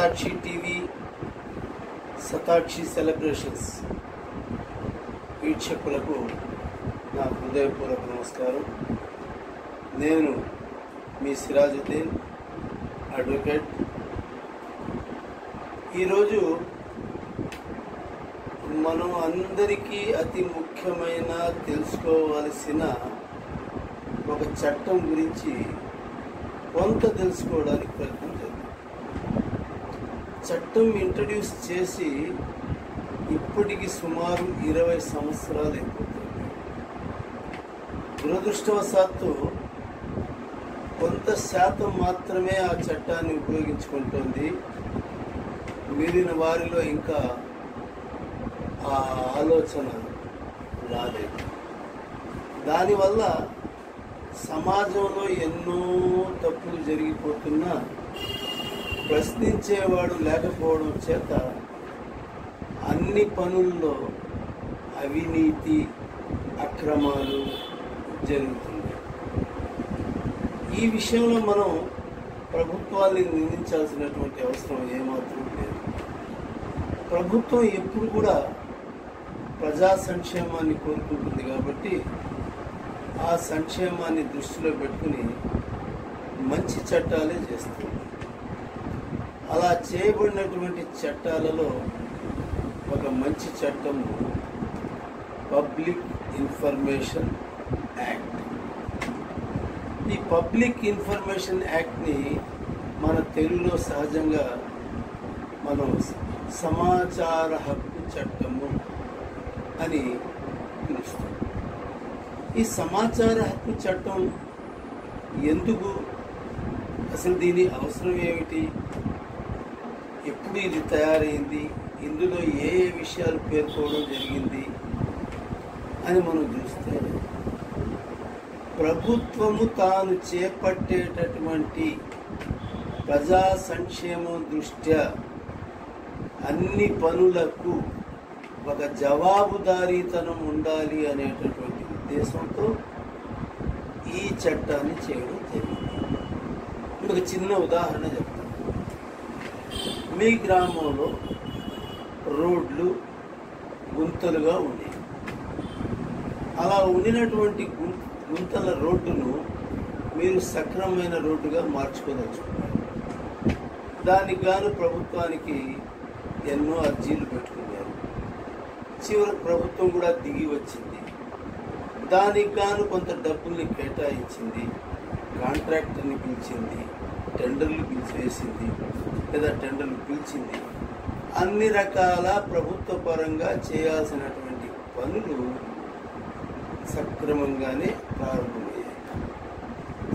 Shatakshi TV Shatakshi celebrations వీక్షకులకు నా హృదయపూర్వక నమస్కారం. నేను మీ సిరాజుద్దీన్ అడ్వకేట్. ఈరోజు మనం అందరికీ అతి ముఖ్యమైన తెలుసుకోవాల్సిన ఒక చట్టం గురించి కొంత తెలుసుకోవడానికి ప్రయత్నం చేద్దాం. చట్టం ఇంట్రడ్యూస్ చేసి ఇప్పటికి సుమారు 20 సంవత్సరాలు అయిపోతుంది. దురదృష్టవశాత్తు కొంత శాతం మాత్రమే ఆ చట్టాన్ని ఉపయోగించుకుంటుంది. మిగిలిన వారిలో ఇంకా ఆ ఆలోచన రాలేదు. దానివల్ల సమాజంలో ఎన్నో తప్పులు జరిగిపోతున్నా ప్రశ్నించేవాడు లేకపోవడం చేత అన్ని పనుల్లో అవినీతి అక్రమాలు జరుగుతుంది. ఈ విషయంలో మనం ప్రభుత్వాన్ని నిందించాల్సినటువంటి అవసరం ఏమాత్రం లేదు. ప్రభుత్వం ఎప్పుడు కూడా ప్రజా సంక్షేమాన్ని కోరుకుంటుంది కాబట్టి ఆ సంక్షేమాన్ని దృష్టిలో పెట్టుకుని మంచి చట్టాలే చేస్తుంది. అలా చేయబడినటువంటి చట్టాలలో ఒక మంచి చట్టము పబ్లిక్ ఇన్ఫర్మేషన్ యాక్ట్. ఈ పబ్లిక్ ఇన్ఫర్మేషన్ యాక్ట్ని మన తెలుగులో సహజంగా మనం సమాచార హక్కు చట్టము అని పిలుస్తాం. ఈ సమాచార హక్కు చట్టం ఎందుకు, అసలు దీని అవసరం ఏమిటి, ఎప్పుడు ఇది తయారైంది, ఇందులో ఏ ఏ విషయాలు పేర్కోవడం జరిగింది అని మనం చూస్తే, ప్రభుత్వము తాను చేపట్టేటటువంటి ప్రజా సంక్షేమం దృష్ట్యా అన్ని పనులకు ఒక జవాబుదారీతనం ఉండాలి అనేటటువంటి ఉద్దేశంతో ఈ చట్టాన్ని చేయడం జరిగింది. ఒక చిన్న ఉదాహరణ చెప్తాను. మీ గ్రామంలో రోడ్లు గుంతలుగా ఉండేవి. అలా ఉండినటువంటి గుంతల రోడ్డును మీరు సక్రమమైన రోడ్డుగా మార్చుకోదలుచుకున్నారు. దానికి గాను ప్రభుత్వానికి ఎన్నో అర్జీలు పెట్టుకున్నారు. చివరికి ప్రభుత్వం కూడా దిగి వచ్చింది. దానికి గాను కొంత డబ్బుల్ని కేటాయించింది, కాంట్రాక్టర్ని పిలిచింది, టెండర్లు వేసింది లేదా టెండర్లు పిలిచింది. అన్ని రకాల ప్రభుత్వ పరంగా చేయాల్సినటువంటి పనులు సక్రమంగానే ప్రారంభమయ్యాయి.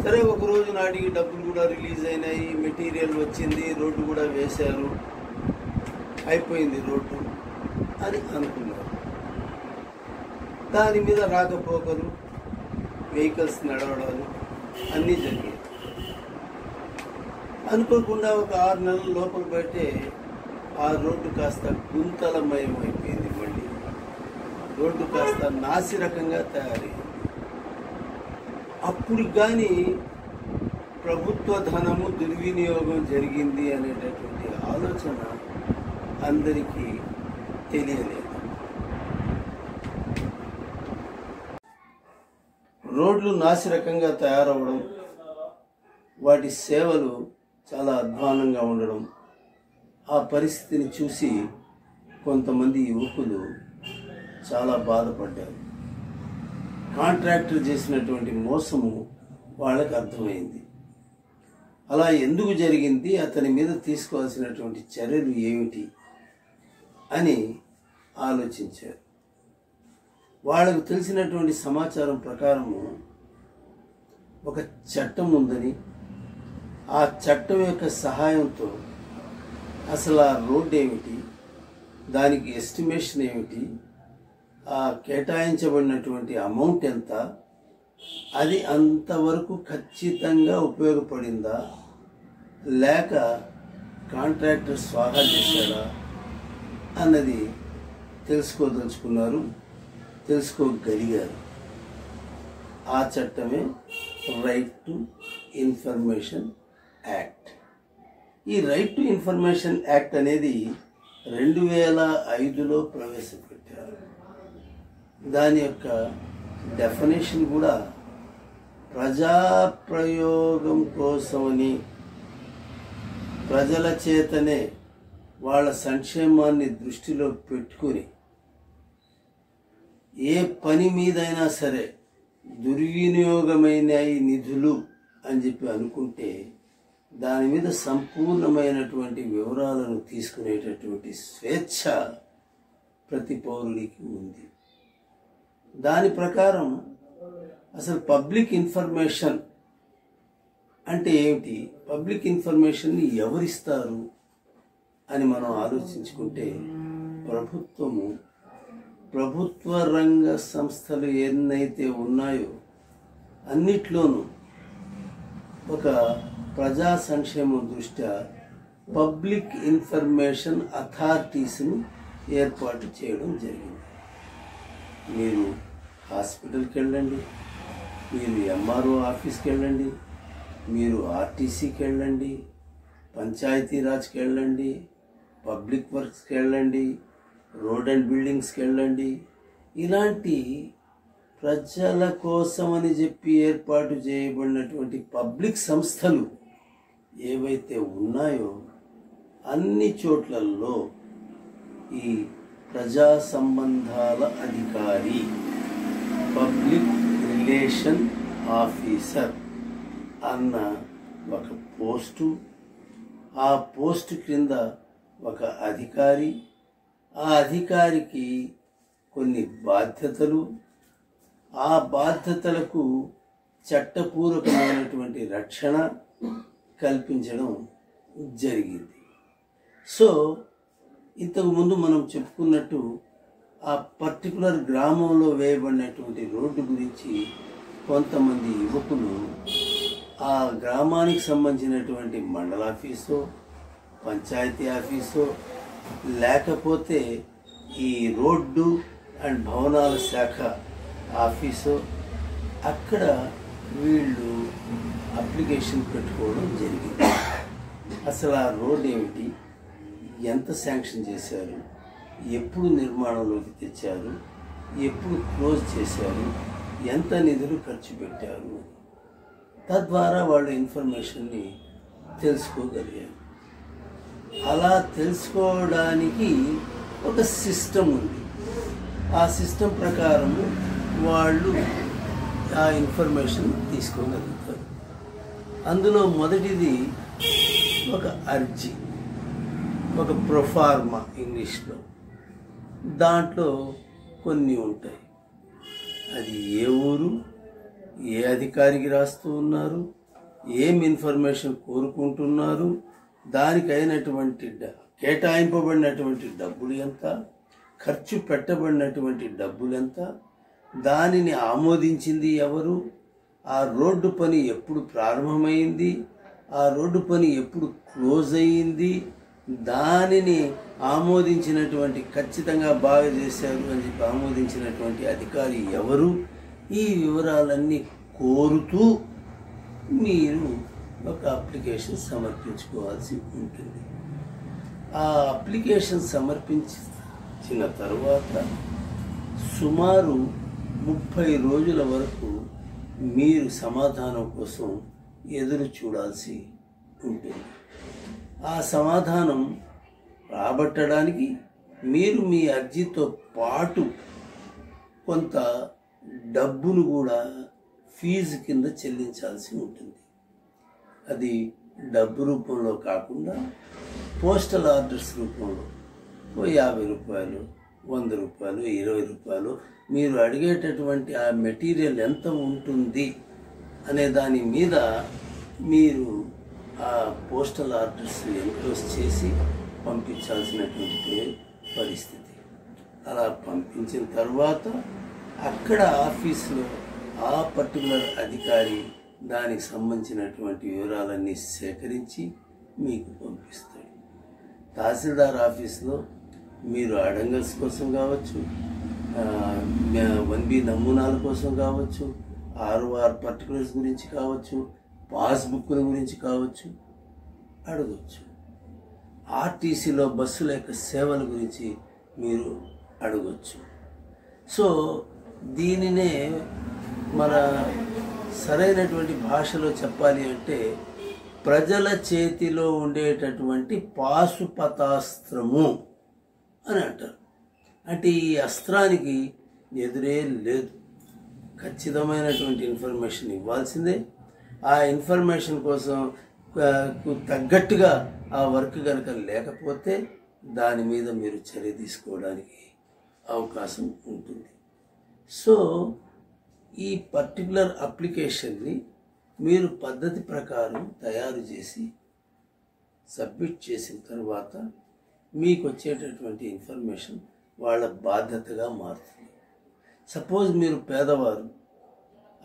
సరే, ఒకరోజు నాటికి డబ్బులు కూడా రిలీజ్ అయినాయి, మెటీరియల్ వచ్చింది, రోడ్డు కూడా వేశారు, అయిపోయింది రోడ్డు అని అనుకున్నారు. దాని మీద రాకపోకలు, వెహికల్స్ నడవడాలు అన్నీ జరిగాయి. అనుకోకుండా ఒక 6 నెలల లోపల బయటే ఆ రోడ్డు కాస్త గుంతలమయం అయిపోయింది. మళ్ళీ రోడ్డు కాస్త నాసిరకంగా తయారైంది. అప్పుడు కానీ ప్రభుత్వ ధనము దుర్వినియోగం జరిగింది అనేటటువంటి ఆలోచన అందరికీ తెలియలేదు. రోడ్లు నాసిరకంగా తయారవడం, వాటి సేవలు చాలా అధ్వానంగా ఉండడం, ఆ పరిస్థితిని చూసి కొంతమంది యువకులు చాలా బాధపడ్డారు. కాంట్రాక్టర్ చేసినటువంటి మోసము వాళ్ళకి అర్థమైంది. అలా ఎందుకు జరిగింది, అతని మీద తీసుకోవాల్సినటువంటి చర్యలు ఏమిటి అని ఆలోచించారు. వాళ్ళకు తెలిసినటువంటి సమాచారం ప్రకారము ఒక చట్టం ఉందని, ఆ చట్టం యొక్క సహాయంతో అసలు ఆ రోడ్డు ఏమిటి, దానికి ఎస్టిమేషన్ ఏమిటి, ఆ కేటాయించబడినటువంటి అమౌంట్ ఎంత, అది అంతవరకు ఖచ్చితంగా ఉపయోగపడిందా లేక కాంట్రాక్టర్ స్వాహా చేశాడా అన్నది తెలుసుకోదలుచుకున్నారు, తెలుసుకోగలిగారు. ఆ చట్టమే రైట్ టు ఇన్ఫర్మేషన్ యాక్ట్. ఈ రైట్ టు ఇన్ఫర్మేషన్ యాక్ట్ అనేది 2005లో ప్రవేశపెట్టారు. దాని యొక్క డెఫినేషన్ కూడా ప్రజాప్రయోగం కోసమని, ప్రజల చేతనే వాళ్ళ సంక్షేమాన్ని దృష్టిలో పెట్టుకుని ఏ పని మీదైనా సరే దుర్వినియోగమైన ఈ నిధులు అని చెప్పి అనుకుంటే దాని మీద సంపూర్ణమైనటువంటి వివరాలను తీసుకునేటటువంటి స్వేచ్ఛ ప్రతి పౌరుడికి ఉంది. దాని ప్రకారం అసలు పబ్లిక్ ఇన్ఫర్మేషన్ అంటే ఏమిటి, పబ్లిక్ ఇన్ఫర్మేషన్ని ఎవరిస్తారు అని మనం ఆలోచించుకుంటే ప్రభుత్వ రంగ సంస్థలు ఎన్నైతే ఉన్నాయో అన్నిట్లోనూ ఒక ప్రజా సంక్షేమం దృష్ట్యా పబ్లిక్ ఇన్ఫర్మేషన్ అథారిటీస్ను ఏర్పాటు చేయడం జరిగింది. మీరు హాస్పిటల్కి వెళ్ళండి, మీరు ఎంఆర్ఓ ఆఫీస్కి వెళ్ళండి, మీరు ఆర్టీసీకి వెళ్ళండి, పంచాయతీరాజ్కి వెళ్ళండి, పబ్లిక్ వర్క్స్కి వెళ్ళండి, రోడ్ అండ్ బిల్డింగ్స్కి వెళ్ళండి. ఇలాంటి ప్రజల కోసమని చెప్పి ఏర్పాటు చేయబడినటువంటి పబ్లిక్ సంస్థలు ఏవైతే ఉన్నాయో అన్ని చోట్లలో ఈ ప్రజా సంబంధాల అధికారి, పబ్లిక్ రిలేషన్ ఆఫీసర్ అన్న ఒక పోస్టు, ఆ పోస్టు క్రింద ఒక అధికారి, ఆ అధికారికి కొన్ని బాధ్యతలు, ఆ బాధ్యతలకు చట్టపూర్వకమైనటువంటి రక్షణ కల్పించడం జరిగింది. సో ఇంతకుముందు మనం చెప్పుకున్నట్టు ఆ పర్టికులర్ గ్రామంలో వేయబడినటువంటి రోడ్డు గురించి కొంతమంది యువకులు ఆ గ్రామానికి సంబంధించినటువంటి మండలాఫీసో, పంచాయతీ ఆఫీసో, లేకపోతే ఈ రోడ్డు అండ్ భవనాల శాఖ ఆఫీసో అక్కడ వీళ్ళు అప్లికేషన్ పెట్టుకోవడం జరిగింది. అసలు ఆ రోడ్ ఏమిటి, ఎంత శాంక్షన్ చేశారు, ఎప్పుడు నిర్మాణంలోకి తెచ్చారు, ఎప్పుడు క్లోజ్ చేశారు, ఎంత నిధులు ఖర్చు పెట్టారు, తద్వారా వాళ్ళు ఇన్ఫర్మేషన్ని తెలుసుకోగలిగారు. అలా తెలుసుకోవడానికి ఒక సిస్టమ్ ఉంది. ఆ సిస్టమ్ ప్రకారము వాళ్ళు ఆ ఇన్ఫర్మేషన్ తీసుకోగలుగుతారు. అందులో మొదటిది ఒక అర్జీ, ఒక ప్రొఫార్మా ఇంగ్లీష్లో. దాంట్లో కొన్ని ఉంటాయి. అది ఏ ఊరు, ఏ అధికారికి రాస్తూ ఉన్నారు, ఏం ఇన్ఫర్మేషన్ కోరుకుంటున్నారు, దానికైనటువంటి కేటాయింపబడినటువంటి డబ్బులు ఎంత, ఖర్చు పెట్టబడినటువంటి డబ్బులు ఎంత, దానిని ఆమోదించింది ఎవరు, ఆ రోడ్డు పని ఎప్పుడు ప్రారంభమైంది, ఆ రోడ్డు పని ఎప్పుడు క్లోజ్ అయ్యింది, దానిని ఆమోదించినటువంటి, ఖచ్చితంగా బాగా చేశారు అని చెప్పి ఆమోదించినటువంటి అధికారి ఎవరు, ఈ వివరాలన్నీ కోరుతూ మీరు ఒక అప్లికేషన్ సమర్పించుకోవాల్సి ఉంటుంది. ఆ అప్లికేషన్ సమర్పించిన తర్వాత సుమారు 30 రోజుల వరకు మీరు సమాధానం కోసం ఎదురు చూడాల్సి ఉంటుంది. ఆ సమాధానం రాబట్టడానికి మీరు మీ అర్జీతో పాటు కొంత డబ్బును కూడా ఫీజు కింద చెల్లించాల్సి ఉంటుంది. అది డబ్బు రూపంలో కాకుండా పోస్టల్ ఆర్డర్స్ రూపంలో 50 రూపాయలు, 100 రూపాయలు, 20 రూపాయలు మీరు అడిగేటటువంటి ఆ మెటీరియల్ ఎంత ఉంటుంది అనే దాని మీద మీరు ఆ పోస్టల్ ఆర్డర్స్ ఎన్క్లోజ్ చేసి పంపించాల్సినటువంటి పరిస్థితి. అలా పంపించిన తర్వాత అక్కడ ఆఫీసులో ఆ పర్టికులర్ అధికారి దానికి సంబంధించినటువంటి వివరాలన్నీ సేకరించి మీకు పంపిస్తాడు. తహసీల్దార్ ఆఫీస్లో మీరు అడంగల్స్ కోసం కావచ్చు, 1B నమూనాల కోసం కావచ్చు, ROR పర్టికులర్స్ గురించి కావచ్చు, పాస్బుక్ల గురించి కావచ్చు అడగవచ్చు. ఆర్టీసీలో బస్సుల యొక్క సేవల గురించి మీరు అడగొచ్చు. సో దీనినే మన సరైనటువంటి భాషలో చెప్పాలి అంటే ప్రజల చేతిలో ఉండేటటువంటి పాశుపతాస్త్రము అని అంటారు. అంటే ఈ అస్త్రానికి ఎదురే లేదు. ఖచ్చితమైనటువంటి ఇన్ఫర్మేషన్ ఇవ్వాల్సిందే. ఆ ఇన్ఫర్మేషన్ కోసం తగ్గట్టుగా ఆ వర్క్ కనుక లేకపోతే దాని మీద మీరు చర్య తీసుకోవడానికి అవకాశం ఉంటుంది. సో ఈ పర్టికులర్ అప్లికేషన్ని మీరు పద్ధతి ప్రకారం తయారు చేసి సబ్మిట్ చేసిన తర్వాత మీకు వచ్చేటటువంటి ఇన్ఫర్మేషన్ వాళ్ళ బాధ్యతగా మారుతుంది. సపోజ్ మీరు పేదవారు,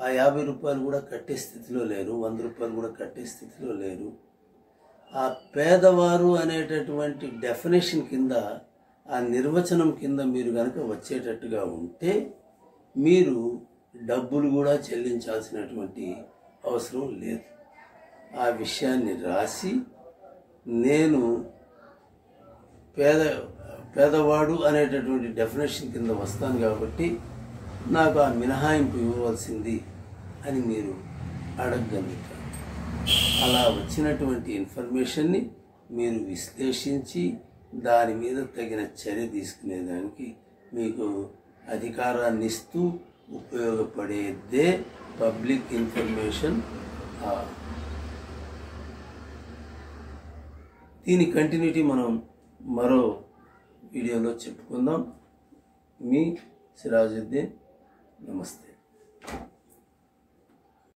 ఆ 50 రూపాయలు కూడా కట్టే స్థితిలో లేరు, 100 రూపాయలు కూడా కట్టే స్థితిలో లేరు. ఆ పేదవారు అనేటటువంటి డెఫినేషన్ కింద, ఆ నిర్వచనం కింద మీరు కనుక వచ్చేటట్టుగా ఉంటే మీరు డబ్బులు కూడా చెల్లించాల్సినటువంటి అవసరం లేదు. ఆ విషయాన్ని రాసి నేను పేదవాడు అనేటటువంటి డెఫినేషన్ కింద వస్తాను కాబట్టి నాకు ఆ మినహాయింపు ఇవ్వవలసింది అని మీరు అడగగలుగుతారు. అలా వచ్చినటువంటి ఇన్ఫర్మేషన్ని మీరు విశ్లేషించి దాని మీద తగిన చర్య తీసుకునేదానికి మీకు అధికారాన్ని ఇస్తూ ఉపయోగపడేదే పబ్లిక్ ఇన్ఫర్మేషన్. దీని కంటిన్యూటీ మనం మరో వీడియోలో చెప్పుకుందాం. మీ సిరాజుద్దీన్. నమస్తే.